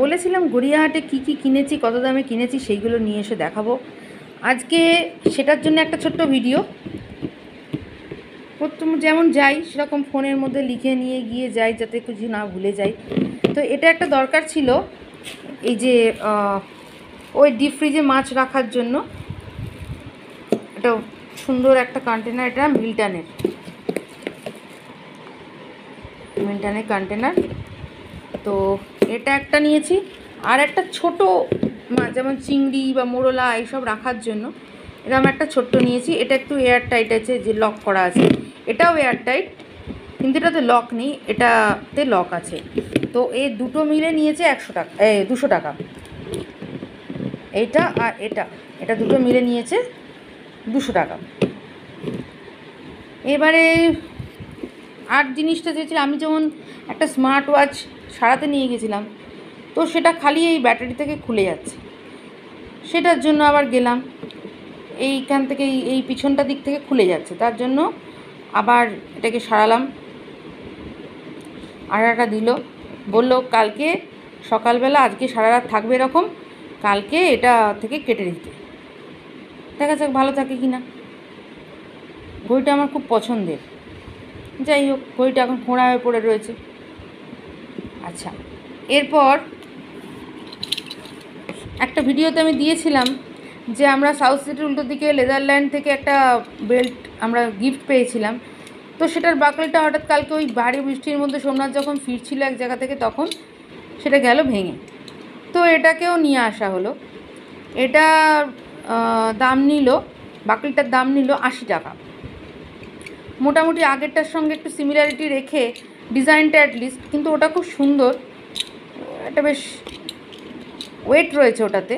বলেছিলাম গড়িয়াহাটে কি কি কিনেছি, কত দামে কিনেছি সেইগুলো নিয়ে এসে দেখাবো আজকে। সেটার জন্য একটা ছোট্ট ভিডিও। প্রথম যেমন যাই সেরকম ফোনের মধ্যে লিখে নিয়ে গিয়ে যাই, যাতে কিছু না ভুলে যাই। তো এটা একটা দরকার ছিল, এই যে ওই ডিপ ফ্রিজে মাছ রাখার জন্য এটা সুন্দর একটা কন্টেনার। এটা মিল্টনের কন্টেনার। তো এটা একটা নিয়েছি, আর একটা ছোট মাছ যেমন চিংড়ি বা মোরলা এইসব রাখার জন্য এরকম একটা ছোট্ট নিয়েছি। এটা একটু এয়ার টাইট আছে, যে লক করা আছে। এটাও এয়ার টাইট, কিন্তু এটাতে লক নেই, এটাতে লক আছে। তো এই দুটো মিলে নিয়েছে 100 টাকা, 200 টাকা। এইটা আর এটা দুটো মিলে নিয়েছে 200 টাকা। এবারে আর জিনিসটা চেয়েছিলাম, আমি যেমন একটা স্মার্ট ওয়াচ সারাতে নিয়ে গেছিলাম, তো সেটা খালি এই ব্যাটারি থেকে খুলে যাচ্ছে। সেটার জন্য আবার গেলাম, এইখান থেকে এই পিছনটা দিক থেকে খুলে যাচ্ছে, তার জন্য আবার এটাকে সারালাম। আর একটা দিল, বললো কালকে সকালবেলা, আজকে সারা রাত থাকবে এরকম, কালকে এটা থেকে কেটে দিতে। দেখা যাক ভালো থাকে কি না। ঘড়িটা আমার খুব পছন্দের। যাই হোক, ঘড়িটা এখন খোঁড়া হয়ে পড়ে রয়েছে। আচ্ছা, এরপর একটা ভিডিওতে আমি দিয়েছিলাম যে আমরা সাউথ সিটির উল্টো দিকে নেদারল্যান্ড থেকে একটা বেল্ট আমরা গিফট পেয়েছিলাম। তো সেটার বাকলটা হঠাৎ কালকে ওই ভারী বৃষ্টির মধ্যে সোমনাথ যখন ফিরছিল এক জায়গা থেকে, তখন সেটা গেল ভেঙে। তো এটাকেও নিয়ে আসা হলো। এটা দাম নিল, বাকলটার দাম নিল 80 টাকা। মোটামুটি আগেরটার সঙ্গে একটু সিমিলারিটি রেখে ডিজাইনটা অ্যাটলিস্ট, কিন্তু ওটা খুব সুন্দর, এটা বেশ ওয়েট রয়েছে ওটাতে।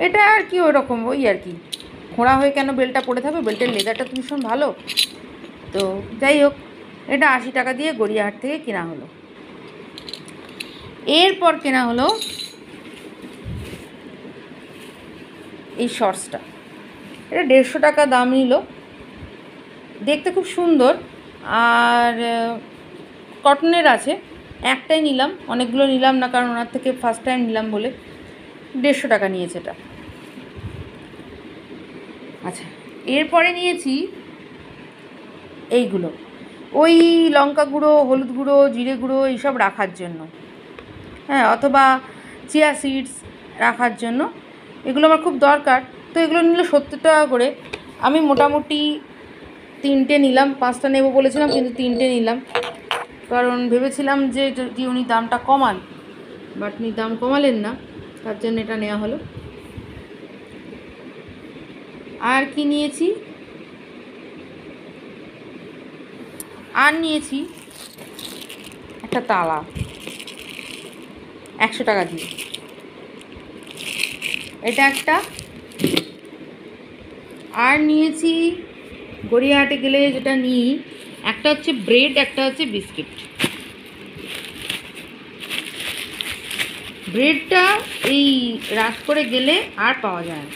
এটা আর কি ওরকম ওই আর কি, খোঁড়া হয়ে কেন বেল্টটা পড়ে থাকবে, বেল্টের লেদারটা তো ভীষণ ভালো। তো যাই হোক, এটা 80 টাকা দিয়ে গড়িয়াহাট থেকে কেনা হলো। এরপর কেনা হলো এই শর্টসটা। এটা 150 টাকা দাম নিল। দেখতে খুব সুন্দর, আর কটনের আছে। একটাই নিলাম, অনেকগুলো নিলাম না, কারণ ওনার থেকে ফার্স্ট টাইম নিলাম বলে 150 টাকা নিয়েছে এটা। আচ্ছা, এরপরে নিয়েছি এইগুলো, ওই লঙ্কা গুঁড়ো, হলুদ গুঁড়ো, জিরে গুঁড়ো এইসব রাখার জন্য, হ্যাঁ, অথবা চিয়া সিডস রাখার জন্য। এগুলো আমার খুব দরকার। তো এগুলো নিল 70 টাকা করে। আমি মোটামুটি 3টে নিলাম, 5টা নেব বলেছিলাম, কিন্তু 3টে নিলাম, কারণ ভেবেছিলাম যে যদি উনি দামটা কমান, বাট উনি দাম কমালেন না, তার জন্য এটা নেওয়া হলো। আর কি নিয়েছি, আর নিয়েছি একটা তালা 100 টাকা দিয়ে, এটা একটা। আর নিয়েছি গড়িয়াহাটে গেলে যেটা নিই, একটা হচ্ছে ব্রেড, একটা হচ্ছে বিস্কিট। ব্রেডটা এই রাত করে গেলে আর পাওয়া যায় না,